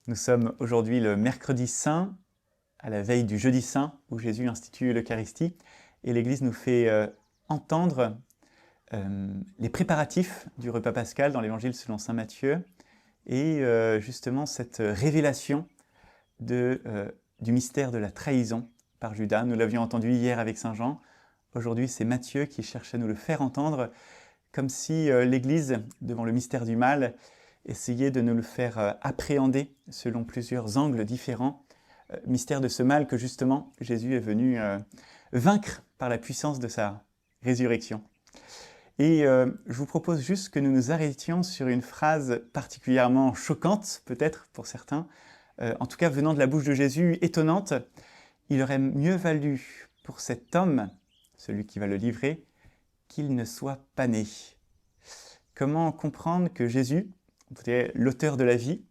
Nous sommes aujourd'hui le mercredi saint, à la veille du jeudi saint, où Jésus institue l'Eucharistie, et l'Église nous fait entendre les préparatifs du repas pascal dans l'Évangile selon saint Matthieu, et justement cette révélation du mystère de la trahison par Judas. Nous l'avions entendu hier avec saint Jean. Aujourd'hui, c'est Matthieu qui cherche à nous le faire entendre, comme si l'Église, devant le mystère du mal, essayait de nous le faire appréhender selon plusieurs angles différents. Mystère de ce mal que justement Jésus est venu vaincre par la puissance de sa résurrection. Et je vous propose juste que nous nous arrêtions sur une phrase particulièrement choquante, peut-être pour certains, en tout cas venant de la bouche de Jésus, étonnante. Il aurait mieux valu pour cet homme, celui qui va le livrer, qu'il ne soit pas né. Comment comprendre que Jésus, l'auteur de la vie,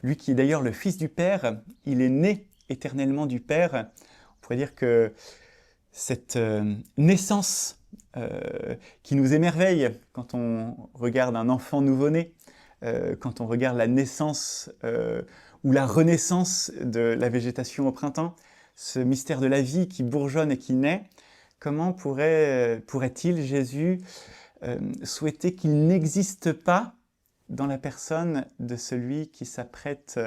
lui qui est d'ailleurs le Fils du Père, il est né éternellement du Père. On pourrait dire que cette naissance qui nous émerveille quand on regarde un enfant nouveau-né, quand on regarde la naissance ou la renaissance de la végétation au printemps, ce mystère de la vie qui bourgeonne et qui naît, comment pourrait-il, Jésus, souhaiter qu'il n'existe pas dans la personne de celui qui s'apprête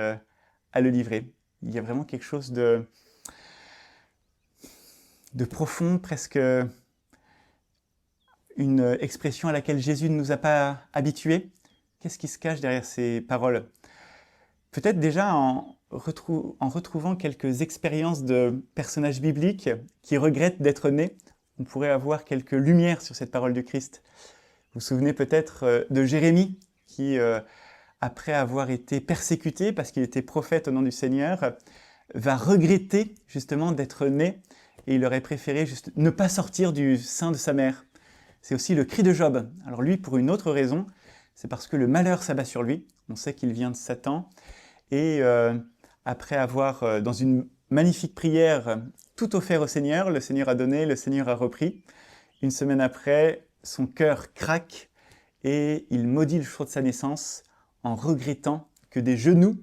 à le livrer. Il y a vraiment quelque chose de profond, presque une expression à laquelle Jésus ne nous a pas habitués. Qu'est-ce qui se cache derrière ces paroles ? Peut-être déjà en retrouvant quelques expériences de personnages bibliques qui regrettent d'être nés, on pourrait avoir quelques lumières sur cette parole du Christ. Vous vous souvenez peut-être de Jérémie, qui, après avoir été persécuté parce qu'il était prophète au nom du Seigneur, va regretter justement d'être né, et il aurait préféré juste ne pas sortir du sein de sa mère. C'est aussi le cri de Job. Alors lui, pour une autre raison, c'est parce que le malheur s'abat sur lui. On sait qu'il vient de Satan, et après avoir, dans une magnifique prière, tout offert au Seigneur, le Seigneur a donné, le Seigneur a repris. Une semaine après, son cœur craque, et il maudit le jour de sa naissance en regrettant que des genoux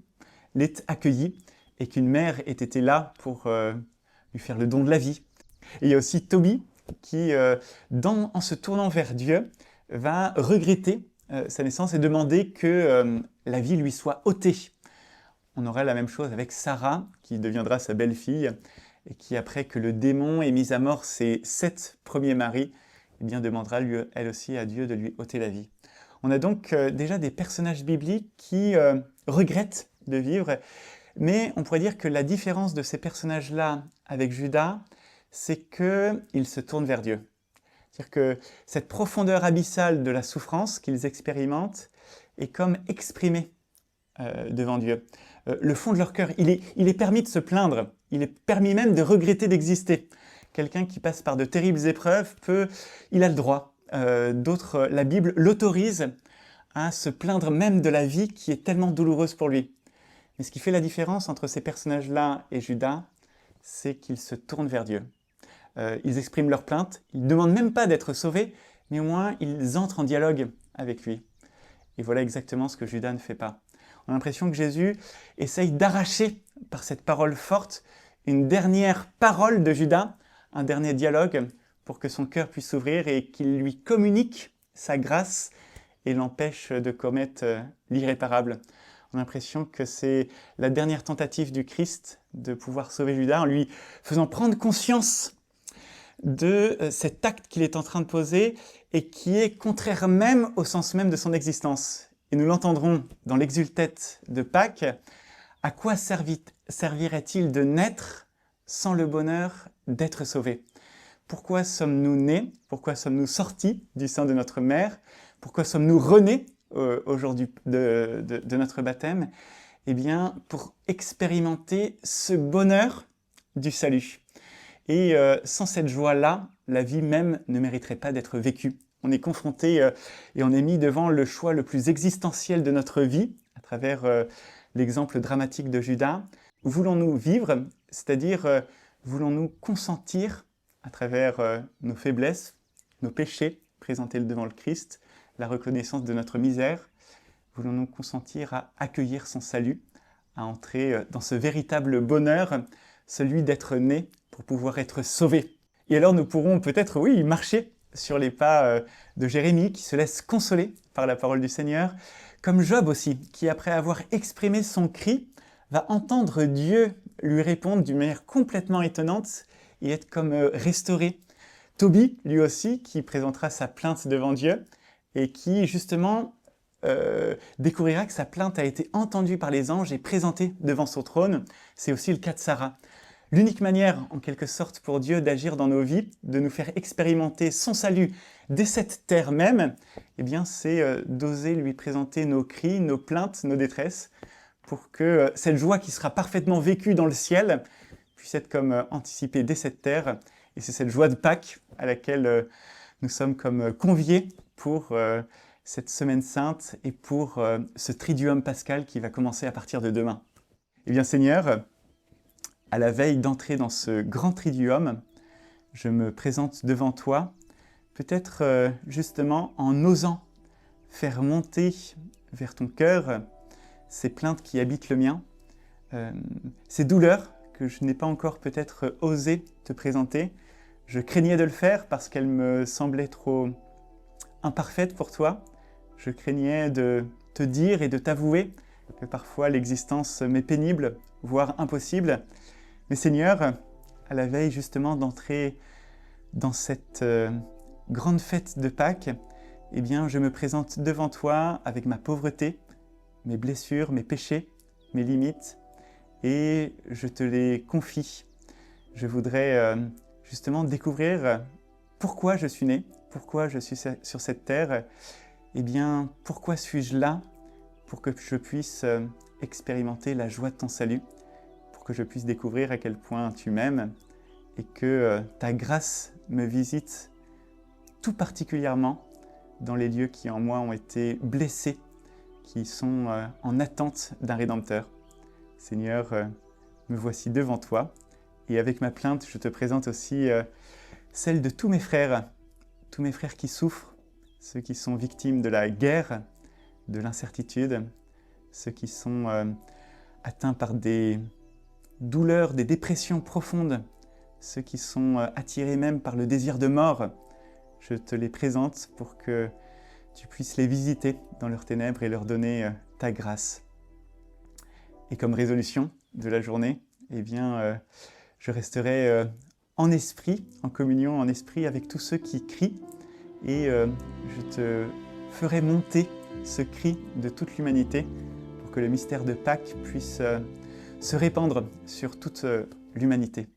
l'aient accueilli et qu'une mère ait été là pour lui faire le don de la vie. Et il y a aussi Tobie qui, en se tournant vers Dieu, va regretter sa naissance et demander que la vie lui soit ôtée. On aura la même chose avec Sarah, qui deviendra sa belle-fille, et qui, après que le démon ait mis à mort ses 7 premiers maris, eh bien, demandera elle aussi à Dieu de lui ôter la vie. On a donc déjà des personnages bibliques qui regrettent de vivre, mais on pourrait dire que la différence de ces personnages-là avec Judas, c'est qu'ils se tournent vers Dieu. C'est-à-dire que cette profondeur abyssale de la souffrance qu'ils expérimentent est comme exprimée devant Dieu. Le fond de leur cœur, il est permis de se plaindre, il est permis même de regretter d'exister. Quelqu'un qui passe par de terribles épreuves, il a le droit. D'autres, la Bible l'autorise à se plaindre même de la vie qui est tellement douloureuse pour lui. Mais ce qui fait la différence entre ces personnages-là et Judas, c'est qu'ils se tournent vers Dieu. Ils expriment leur plainte, ils ne demandent même pas d'être sauvés, mais au moins ils entrent en dialogue avec lui. Et voilà exactement ce que Judas ne fait pas. On a l'impression que Jésus essaye d'arracher, par cette parole forte, une dernière parole de Judas, un dernier dialogue, pour que son cœur puisse s'ouvrir et qu'il lui communique sa grâce et l'empêche de commettre l'irréparable. On a l'impression que c'est la dernière tentative du Christ de pouvoir sauver Judas en lui faisant prendre conscience de cet acte qu'il est en train de poser et qui est contraire même au sens même de son existence. Et nous l'entendrons dans l'exultète de Pâques. À quoi servirait-il de naître sans le bonheur d'être sauvés ? Pourquoi sommes-nous nés ? Pourquoi sommes-nous sortis du sein de notre mère ? Pourquoi sommes-nous renés au jour de notre baptême ? Eh bien, pour expérimenter ce bonheur du salut. Et sans cette joie-là, la vie même ne mériterait pas d'être vécue. On est confronté et on est mis devant le choix le plus existentiel de notre vie, à travers l'exemple dramatique de Judas. Voulons-nous vivre, c'est-à-dire voulons-nous consentir à travers nos faiblesses, nos péchés présentés devant le Christ, la reconnaissance de notre misère, voulons-nous consentir à accueillir son salut, à entrer dans ce véritable bonheur, celui d'être né pour pouvoir être sauvé. Et alors nous pourrons peut-être, oui, marcher sur les pas de Jérémie qui se laisse consoler par la parole du Seigneur, comme Job aussi, qui après avoir exprimé son cri, va entendre Dieu lui répondre d'une manière complètement étonnante et être comme restauré. Tobie, lui aussi, qui présentera sa plainte devant Dieu et qui justement découvrira que sa plainte a été entendue par les anges et présentée devant son trône. C'est aussi le cas de Sarah. L'unique manière, en quelque sorte, pour Dieu d'agir dans nos vies, de nous faire expérimenter son salut dès cette terre même, eh bien, c'est d'oser lui présenter nos cris, nos plaintes, nos détresses, pour que cette joie qui sera parfaitement vécue dans le ciel puisse être comme anticipée dès cette terre. Et c'est cette joie de Pâques à laquelle nous sommes comme conviés pour cette semaine sainte et pour ce triduum pascal qui va commencer à partir de demain. Eh bien, Seigneur, à la veille d'entrer dans ce grand triduum, je me présente devant toi, peut-être justement en osant faire monter vers ton cœur ces plaintes qui habitent le mien, ces douleurs que je n'ai pas encore peut-être osé te présenter. Je craignais de le faire parce qu'elles me semblaient trop imparfaites pour toi. Je craignais de te dire et de t'avouer que parfois l'existence m'est pénible, voire impossible. Mais Seigneur, à la veille justement d'entrer dans cette grande fête de Pâques, eh bien, je me présente devant toi avec ma pauvreté, mes blessures, mes péchés, mes limites, et je te les confie. Je voudrais justement découvrir pourquoi je suis né, pourquoi je suis sur cette terre, eh bien, pourquoi suis-je là, pour que je puisse expérimenter la joie de ton salut, pour que je puisse découvrir à quel point tu m'aimes et que ta grâce me visite tout particulièrement dans les lieux qui en moi ont été blessés, qui sont en attente d'un Rédempteur. Seigneur, me voici devant toi et avec ma plainte, je te présente aussi celle de tous mes frères qui souffrent, ceux qui sont victimes de la guerre, de l'incertitude, ceux qui sont atteints par des douleurs, des dépressions profondes, ceux qui sont attirés même par le désir de mort. Je te les présente pour que tu puisses les visiter dans leurs ténèbres et leur donner ta grâce. Et comme résolution de la journée, eh bien, je resterai en esprit, en communion en esprit avec tous ceux qui crient et je te ferai monter ce cri de toute l'humanité pour que le mystère de Pâques puisse se répandre sur toute l'humanité.